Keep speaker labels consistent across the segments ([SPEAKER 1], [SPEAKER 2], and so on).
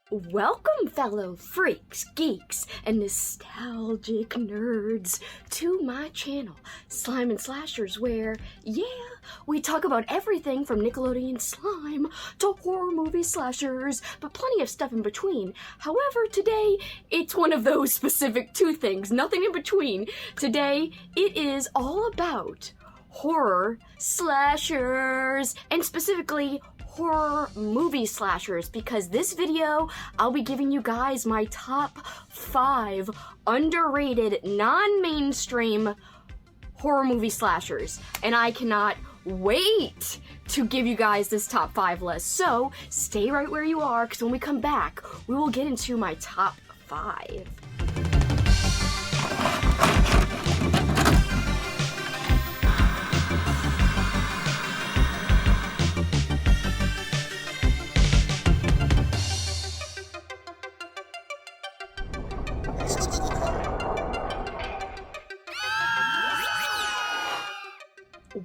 [SPEAKER 1] Welcome, fellow freaks, geeks, and nostalgic nerds to my channel, Slime and Slashers, where, we talk about everything from Nickelodeon slime to horror movie slashers, but plenty of stuff in between. However, today, it's one of those specific two things, nothing in between. Today, it is all about horror slashers, and specifically horror movie slashers, because this video I'll be giving you guys my top 5 underrated non-mainstream horror movie slashers, and I cannot wait to give you guys this top 5 list. So stay right where you are, because when we come back we will get into my top 5.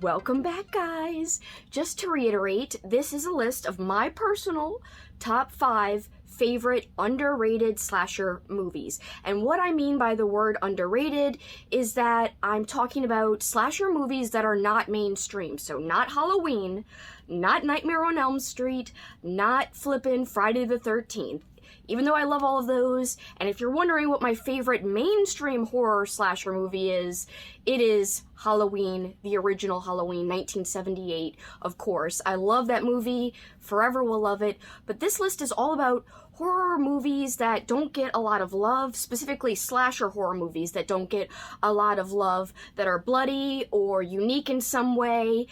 [SPEAKER 1] Welcome back, guys! Just to reiterate, this is a list of my personal top 5 favorite underrated slasher movies. And what I mean by the word underrated is that I'm talking about slasher movies that are not mainstream. So not Halloween, not Nightmare on Elm Street, not flippin' Friday the 13th. Even though I love all of those, and if you're wondering what my favorite mainstream horror slasher movie is, it is Halloween, the original Halloween, 1978, of course. I love that movie, forever will love it, but this list is all about horror movies that don't get a lot of love, specifically slasher horror movies that don't get a lot of love, that are bloody or unique in some way.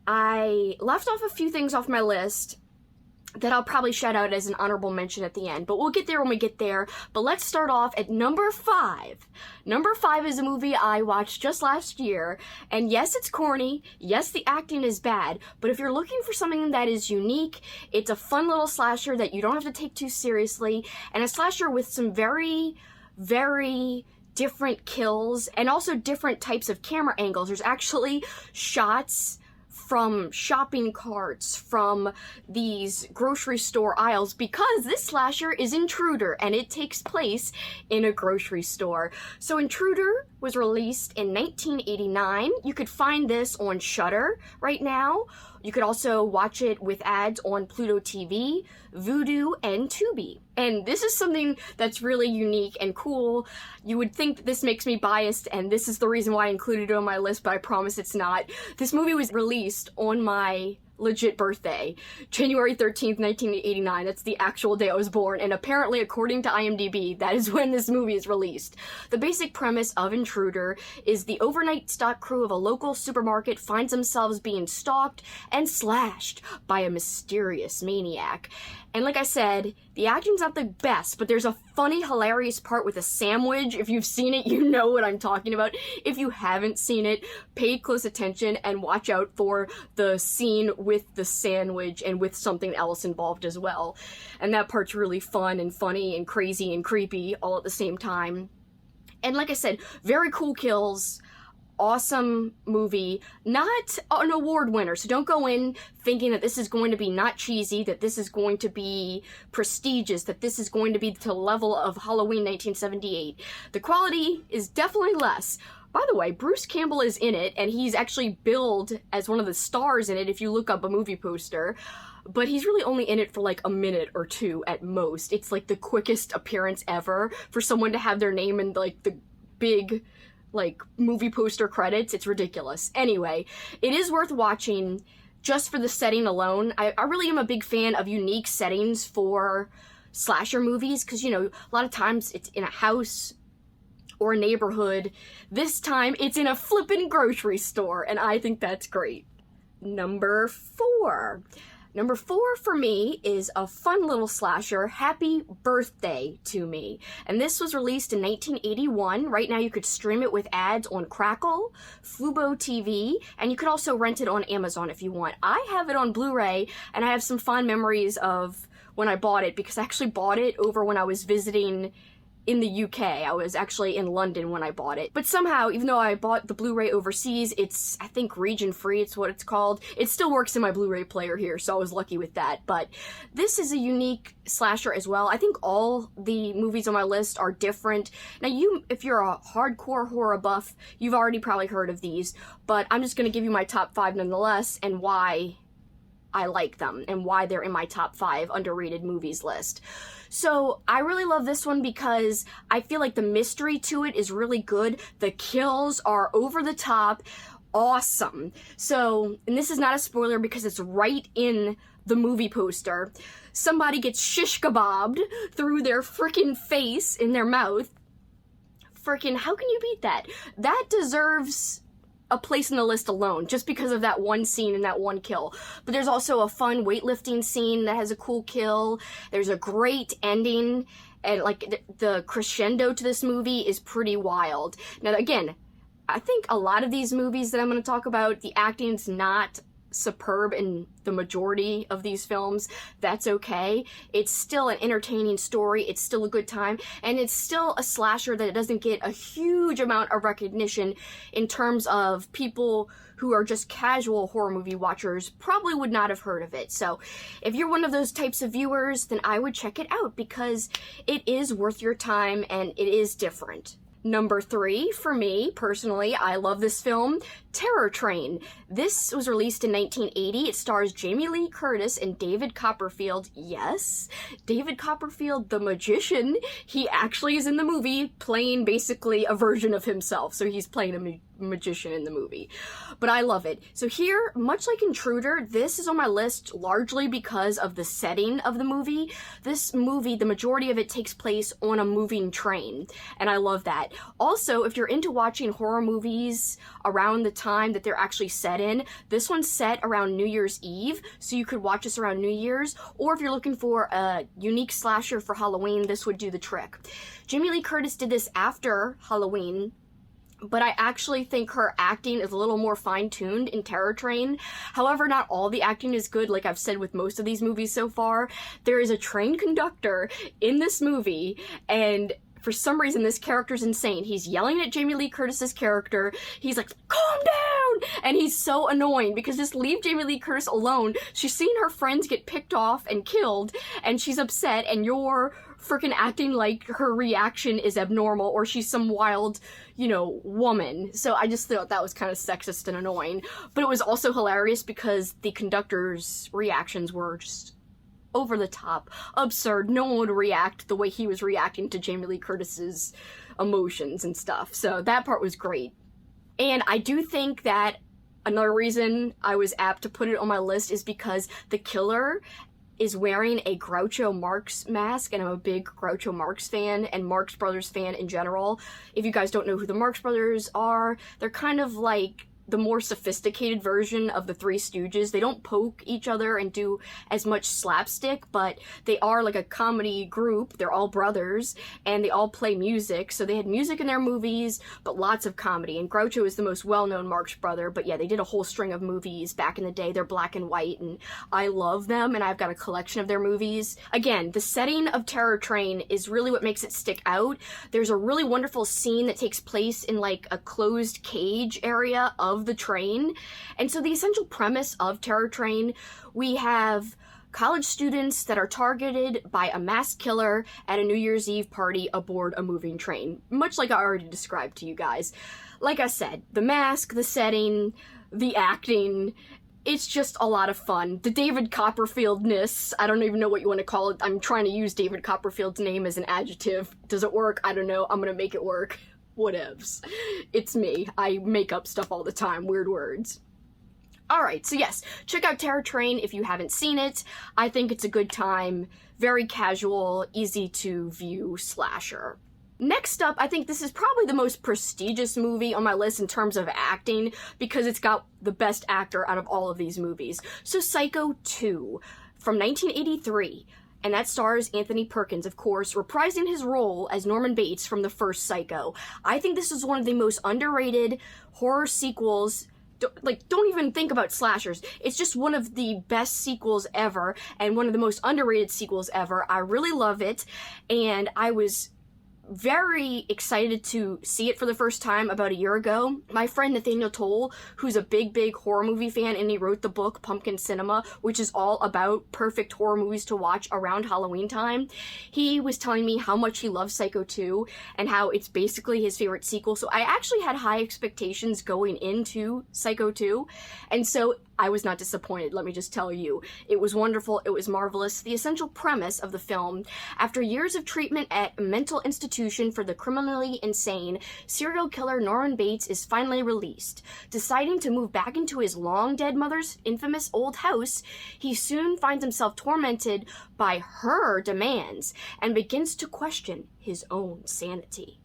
[SPEAKER 1] I left off a few things off my list that I'll probably shout out as an honorable mention at the end, but we'll get there when we get there. But let's start off at number 5. Number 5 is a movie I watched just last year, and yes, it's corny, yes, the acting is bad, but if you're looking for something that is unique, it's a fun little slasher that you don't have to take too seriously, and a slasher with some very, very different kills, and also different types of camera angles. There's actually shots from shopping carts, from these grocery store aisles, because this slasher is Intruder, and it takes place in a grocery store. So Intruder was released in 1989. You could find this on Shudder right now. You could also watch it with ads on Pluto TV, Vudu, and Tubi. And this is something that's really unique and cool. You would think that this makes me biased, and this is the reason why I included it on my list, but I promise it's not. This movie was released on my legit birthday, January 13th, 1989. That's the actual day I was born, and apparently, according to IMDb, that is when this movie is released. The basic premise of Intruder is the overnight stock crew of a local supermarket finds themselves being stalked and slashed by a mysterious maniac. And like I said, the acting's not the best, but there's a funny, hilarious part with a sandwich. If you've seen it, you know what I'm talking about. If you haven't seen it, pay close attention and watch out for the scene with the sandwich and with something else involved as well. And that part's really fun and funny and crazy and creepy all at the same time. And like I said, very cool kills. Awesome movie, not an award winner, so don't go in thinking that this is going to be not cheesy, that this is going to be prestigious, that this is going to be to the level of Halloween 1978. The quality is definitely less. By the way, Bruce Campbell is in it, and he's actually billed as one of the stars in it if you look up a movie poster, but he's really only in it for like a minute or two at most. It's like the quickest appearance ever for someone to have their name in like the big like movie poster credits. It's ridiculous. Anyway, it is worth watching just for the setting alone. I really am a big fan of unique settings for slasher movies, because, you know, a lot of times it's in a house or a neighborhood. This time it's in a flippin' grocery store, and I think that's great. Number 4. Number 4 for me is a fun little slasher, Happy Birthday to Me. And this was released in 1981. Right now you could stream it with ads on Crackle, Fubo TV, and you could also rent it on Amazon if you want. I have it on Blu-ray, and I have some fond memories of when I bought it, because I actually bought it over when I was visiting in the UK. I was actually in London when I bought it. But somehow, even though I bought the Blu-ray overseas, it's, I think, region free, it's what it's called. It still works in my Blu-ray player here, so I was lucky with that. But this is a unique slasher as well. I think all the movies on my list are different. Now, if you're a hardcore horror buff, you've already probably heard of these, but I'm just gonna give you my top 5 nonetheless, and why I like them, and why they're in my top 5 underrated movies list. So I really love this one because I feel like the mystery to it is really good. The kills are over the top, awesome. So, and this is not a spoiler because it's right in the movie poster. Somebody gets shish kebabbed through their freaking face in their mouth. Freaking, how can you beat that? That deserves a place in the list alone, just because of that one scene and that one kill. But there's also a fun weightlifting scene that has a cool kill. There's a great ending, and like the crescendo to this movie is pretty wild. Now again, I think a lot of these movies that I'm going to talk about, the acting's not superb in the majority of these films. That's okay. It's still an entertaining story, it's still a good time, and it's still a slasher that doesn't get a huge amount of recognition in terms of people who are just casual horror movie watchers probably would not have heard of it. So if you're one of those types of viewers, then I would check it out because it is worth your time and it is different. Number 3, for me, personally, I love this film, Terror Train. This was released in 1980. It stars Jamie Lee Curtis and David Copperfield. Yes, David Copperfield, the magician. He actually is in the movie playing basically a version of himself. So he's playing a magician in the movie. But I love it. So here, much like Intruder, this is on my list largely because of the setting of the movie. This movie, the majority of it takes place on a moving train, and I love that. Also, if you're into watching horror movies around the time that they're actually set in, this one's set around New Year's Eve, so you could watch this around New Year's, or if you're looking for a unique slasher for Halloween, this would do the trick. Jamie Lee Curtis did this after Halloween, but I actually think her acting is a little more fine-tuned in Terror Train. However, not all the acting is good, like I've said with most of these movies so far. There is a train conductor in this movie, and for some reason, this character's insane. He's yelling at Jamie Lee Curtis's character. He's like, calm down! And he's so annoying because just leave Jamie Lee Curtis alone. She's seen her friends get picked off and killed, and she's upset, and you're freaking acting like her reaction is abnormal or she's some wild, woman. So I just thought that was kind of sexist and annoying. But it was also hilarious because the conductor's reactions were just over the top, absurd. No one would react the way he was reacting to Jamie Lee Curtis's emotions and stuff. So that part was great. And I do think that another reason I was apt to put it on my list is because the killer is wearing a Groucho Marx mask, and I'm a big Groucho Marx fan and Marx Brothers fan in general. If you guys don't know who the Marx Brothers are, they're kind of like the more sophisticated version of the Three Stooges. They don't poke each other and do as much slapstick, but they are like a comedy group. They're all brothers, and they all play music. So they had music in their movies, but lots of comedy. And Groucho is the most well-known Marx brother, but yeah, they did a whole string of movies back in the day. They're black and white, and I love them, and I've got a collection of their movies. Again, the setting of Terror Train is really what makes it stick out. There's a really wonderful scene that takes place in like a closed cage area of the train. And so the essential premise of Terror Train, we have college students that are targeted by a mass killer at a New Year's Eve party aboard a moving train, much like I already described to you guys. Like I said, the mask, the setting, the acting, it's just a lot of fun. The David Copperfield-ness, I don't even know what you want to call it. I'm trying to use David Copperfield's name as an adjective. Does it work? I don't know. I'm gonna make it work. Whatevs. It's me. I make up stuff all the time. Weird words. Alright, so yes, check out Terror Train if you haven't seen it. I think it's a good time. Very casual, easy to view slasher. Next up, I think this is probably the most prestigious movie on my list in terms of acting because it's got the best actor out of all of these movies. So Psycho 2 from 1983. And that stars Anthony Perkins, of course, reprising his role as Norman Bates from the first Psycho. I think this is one of the most underrated horror sequels. Don't even think about slashers. It's just one of the best sequels ever, and one of the most underrated sequels ever. I really love it, and I was very excited to see it for the first time about a year ago. My friend Nathaniel Toll, who's a big horror movie fan, and he wrote the book Pumpkin Cinema, which is all about perfect horror movies to watch around Halloween time. He was telling me how much he loves Psycho 2 and how it's basically his favorite sequel. So I actually had high expectations going into Psycho 2, and so I was not disappointed, let me just tell you. It was wonderful, it was marvelous. The essential premise of the film: after years of treatment at a mental institution for the criminally insane, serial killer Norman Bates is finally released. Deciding to move back into his long-dead mother's infamous old house, he soon finds himself tormented by her demands and begins to question his own sanity.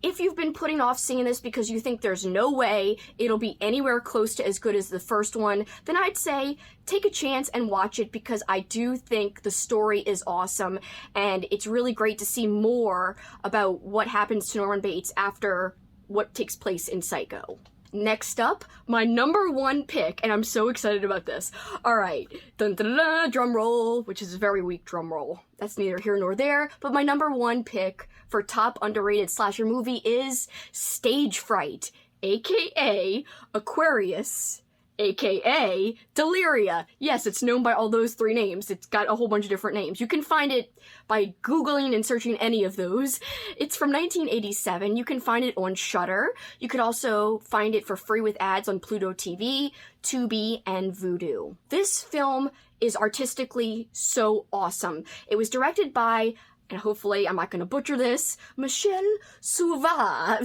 [SPEAKER 1] If you've been putting off seeing this because you think there's no way it'll be anywhere close to as good as the first one, then I'd say take a chance and watch it, because I do think the story is awesome, and it's really great to see more about what happens to Norman Bates after what takes place in Psycho. Next up, my number one pick, and I'm so excited about this. Alright, dun dun dun, drum roll, which is a very weak drum roll. That's neither here nor there, but my number one pick for top underrated slasher movie is StageFright, aka Aquarius, aka Deliria. Yes, it's known by all those three names. It's got a whole bunch of different names. You can find it by Googling and searching any of those. It's from 1987. You can find it on Shudder. You could also find it for free with ads on Pluto TV, Tubi, and Vudu. This film is artistically so awesome. It was directed by, and hopefully I'm not going to butcher this, Michel Sauve. I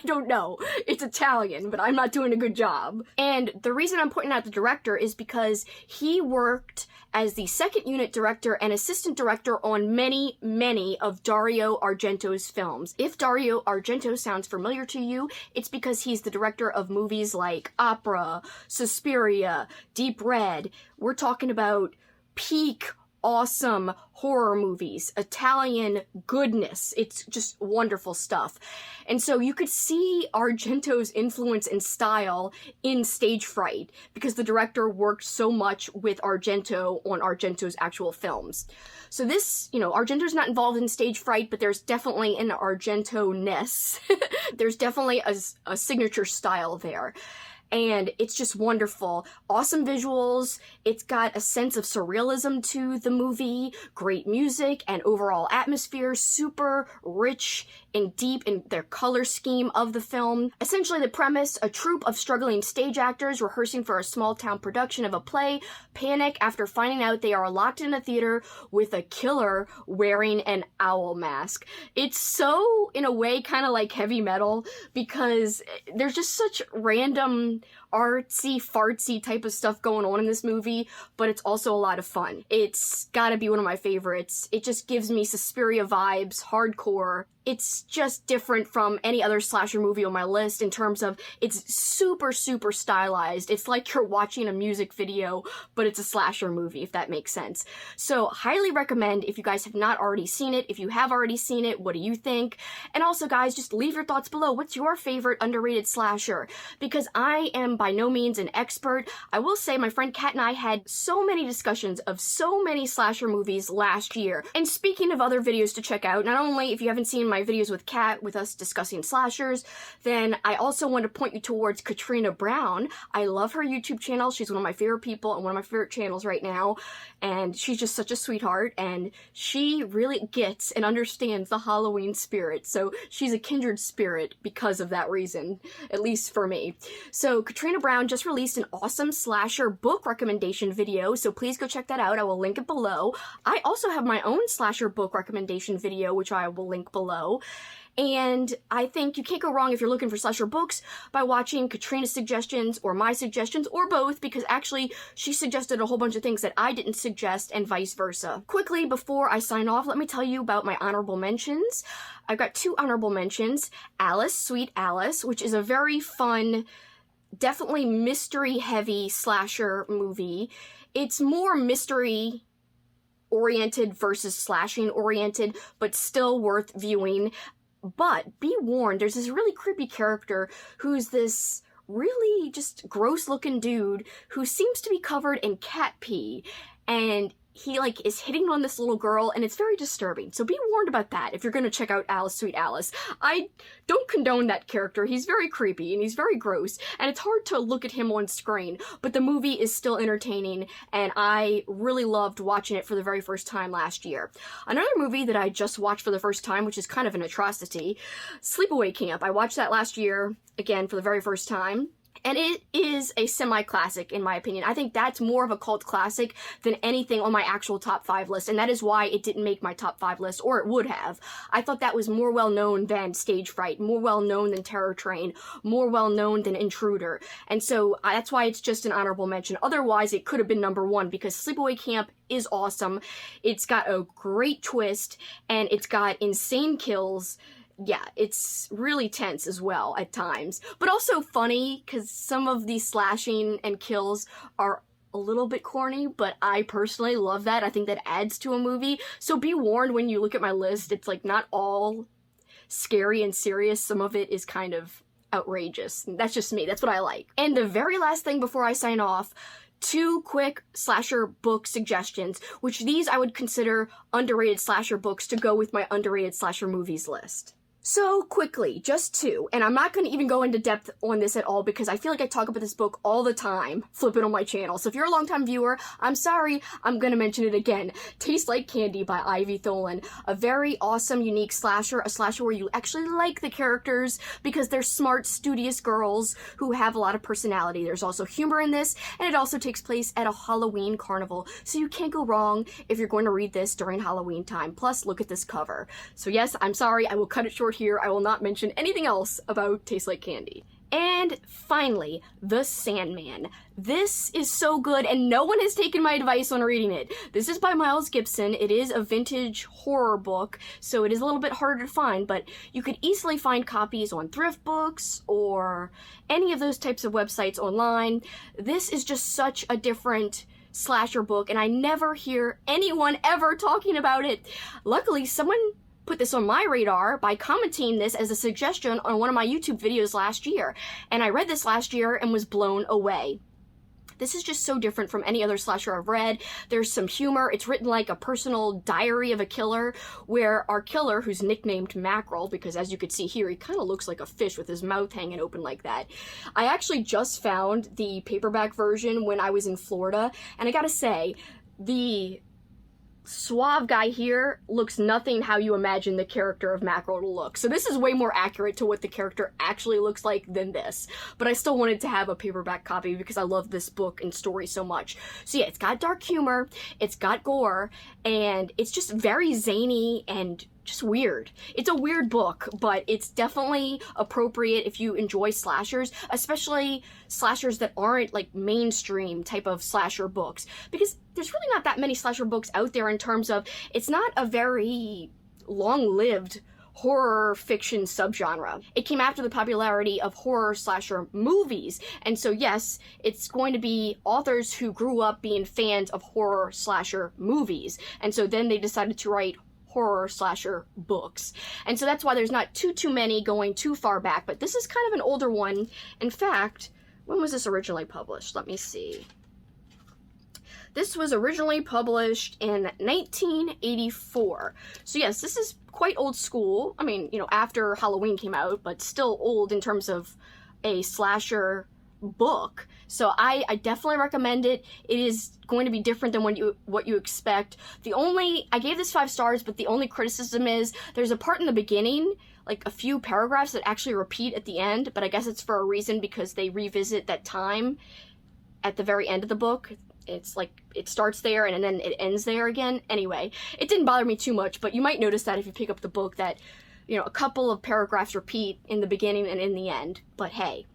[SPEAKER 1] don't know. It's Italian, but I'm not doing a good job. And the reason I'm pointing out the director is because he worked as the second unit director and assistant director on many of Dario Argento's films. If Dario Argento sounds familiar to you, it's because he's the director of movies like Opera, Suspiria, Deep Red. We're talking about peak awesome horror movies, Italian goodness. It's just wonderful stuff. And so you could see Argento's influence and style in StageFright, because the director worked so much with Argento on Argento's actual films. So this, Argento's not involved in StageFright, but there's definitely an Argento-ness. There's definitely a signature style there. And it's just wonderful. Awesome visuals. It's got a sense of surrealism to the movie, great music, and overall atmosphere, super rich and deep in their color scheme of the film. Essentially the premise: a troupe of struggling stage actors rehearsing for a small town production of a play panic after finding out they are locked in a theater with a killer wearing an owl mask. It's so, in a way, kind of like heavy metal, because there's just such random artsy fartsy type of stuff going on in this movie, but it's also a lot of fun. It's gotta be one of my favorites. It just gives me Suspiria vibes, hardcore. It's just different from any other slasher movie on my list in terms of it's super stylized. It's like you're watching a music video, but it's a slasher movie, if that makes sense. So highly recommend if you guys have not already seen it. If you have already seen it, what do you think? And also, guys, just leave your thoughts below. What's your favorite underrated slasher? Because I am by no means an expert. I will say my friend Kat and I had so many discussions of so many slasher movies last year. And speaking of other videos to check out, not only if you haven't seen my videos with Kat with us discussing slashers, then I also want to point you towards Katrina Brown. I love her YouTube channel. She's one of my favorite people and one of my favorite channels right now, and she's just such a sweetheart, and she really gets and understands the Halloween spirit, so she's a kindred spirit because of that reason, at least for me. So Katrina Brown just released an awesome slasher book recommendation video, so please go check that out. I will link it below. I also have my own slasher book recommendation video, which I will link below. And I think you can't go wrong if you're looking for slasher books by watching Katrina's suggestions or my suggestions, or both, because actually she suggested a whole bunch of things that I didn't suggest and vice versa. Quickly, before I sign off, let me tell you about my honorable mentions. I've got two honorable mentions. Alice, Sweet Alice, which is a very fun, definitely mystery-heavy slasher movie. It's more mystery oriented versus slashing oriented, but still worth viewing. But be warned, there's this really creepy character who's this really just gross looking dude who seems to be covered in cat pee, and he like is hitting on this little girl, and it's very disturbing. So be warned about that if you're gonna check out Alice Sweet Alice. I don't condone that character. He's very creepy and he's very gross, and it's hard to look at him on screen, but the movie is still entertaining, and I really loved watching it for the very first time last year. Another movie that I just watched for the first time, which is kind of an atrocity, Sleepaway Camp. I watched that last year, again, for the very first time. And it is a semi-classic, in my opinion. I think that's more of a cult classic than anything on my actual top 5 list, and that is why it didn't make my top 5 list, or it would have. I thought that was more well-known than StageFright, more well-known than Terror Train, more well-known than Intruder, and so that's why it's just an honorable mention. Otherwise, it could have been number 1, because Sleepaway Camp is awesome. It's got a great twist, and it's got insane kills. Yeah, it's really tense as well at times, but also funny, because some of these slashing and kills are a little bit corny, but I personally love that. I think that adds to a movie, so be warned when you look at my list. It's like not all scary and serious. Some of it is kind of outrageous. That's just me. That's what I like. And the very last thing before I sign off, 2 quick slasher book suggestions, which these I would consider underrated slasher books to go with my underrated slasher movies list. So quickly, just 2, and I'm not going to even go into depth on this at all because I feel like I talk about this book all the time, flip it on my channel. So if you're a longtime viewer, I'm sorry, I'm going to mention it again. Tastes Like Candy by Ivy Tholen. A very awesome, unique slasher, a slasher where you actually like the characters because they're smart, studious girls who have a lot of personality. There's also humor in this, and it also takes place at a Halloween carnival, so you can't go wrong if you're going to read this during Halloween time. Plus, look at this cover. So yes, I'm sorry, I will cut it short here. I will not mention anything else about Tastes Like Candy. And finally, The Sandman. This is so good, and no one has taken my advice on reading it. This is by Miles Gibson. It is a vintage horror book, so it is a little bit harder to find, but you could easily find copies on thrift books or any of those types of websites online. This is just such a different slasher book, and I never hear anyone ever talking about it. Luckily, someone put this on my radar by commenting this as a suggestion on one of my YouTube videos last year, and I read this last year and was blown away. This is just so different from any other slasher I've read. There's some humor. It's written like a personal diary of a killer, where our killer, who's nicknamed Mackerel, because as you can see here, he kind of looks like a fish with his mouth hanging open like that. I actually just found the paperback version when I was in Florida, and I gotta say, the suave guy here looks nothing how you imagine the character of Mackerel to look. So this is way more accurate to what the character actually looks like than this. But I still wanted to have a paperback copy because I love this book and story so much. So yeah, it's got dark humor, it's got gore, and it's just very zany and just weird. It's a weird book, but it's definitely appropriate if you enjoy slashers, especially slashers that aren't like mainstream type of slasher books, because there's really not that many slasher books out there in terms of, it's not a very long-lived horror fiction subgenre. It came after the popularity of horror slasher movies, and so yes, it's going to be authors who grew up being fans of horror slasher movies, and so then they decided to write horror slasher books. And so that's why there's not too many going too far back, but this is kind of an older one. In fact, when was this originally published? Let me see. This was originally published in 1984. So yes, this is quite old school. I mean, you know, after Halloween came out, but still old in terms of a slasher book. So I definitely recommend it. It is going to be different than what you expect. I gave this 5 stars, but the only criticism is there's a part in the beginning, like a few paragraphs that actually repeat at the end, but I guess it's for a reason because they revisit that time at the very end of the book. It's like it starts there and then it ends there again. Anyway, it didn't bother me too much, but you might notice that if you pick up the book that, you know, a couple of paragraphs repeat in the beginning and in the end. But hey,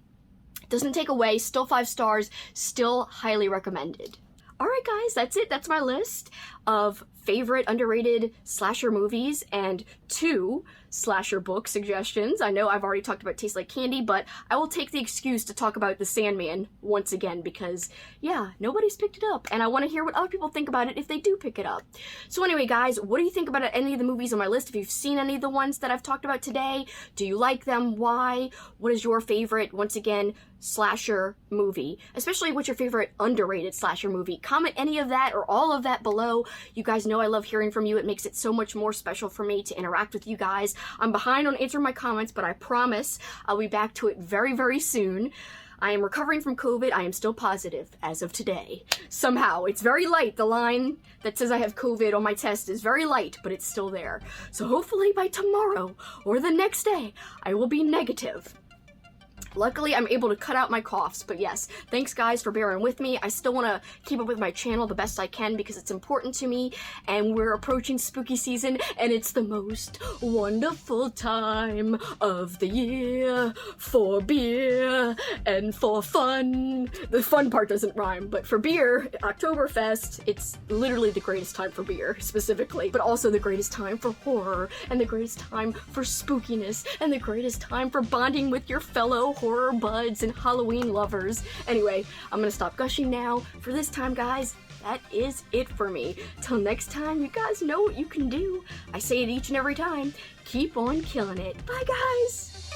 [SPEAKER 1] doesn't take away, still 5 stars, still highly recommended. Alright guys, that's it. That's my list. of favorite underrated slasher movies and 2 slasher book suggestions. I know I've already talked about Tastes Like Candy, but I will take the excuse to talk about The Sandman once again because, yeah, nobody's picked it up, and I want to hear what other people think about it if they do pick it up. So anyway, guys, what do you think about any of the movies on my list? If you've seen any of the ones that I've talked about today, do you like them? Why? What is your favorite, once again, slasher movie? Especially what's your favorite underrated slasher movie? Comment any of that or all of that below. You guys know I love hearing from you. It makes it so much more special for me to interact with you guys. I'm behind on answering my comments, but I promise I'll be back to it very, very soon. I am recovering from COVID. I am still positive as of today. Somehow, it's very light. The line that says I have COVID on my test is very light, but it's still there. So hopefully by tomorrow or the next day, I will be negative. Luckily, I'm able to cut out my coughs, but yes, thanks guys for bearing with me. I still want to keep up with my channel the best I can because it's important to me, and we're approaching spooky season, and it's the most wonderful time of the year for beer and for fun. The fun part doesn't rhyme, but for beer, Oktoberfest, it's literally the greatest time for beer, specifically, but also the greatest time for horror, and the greatest time for spookiness, and the greatest time for bonding with your fellow horror buds and Halloween lovers. Anyway, I'm gonna stop gushing now. For this time, guys, that is it for me. Till next time, you guys know what you can do. I say it each and every time. Keep on killing it. Bye, guys!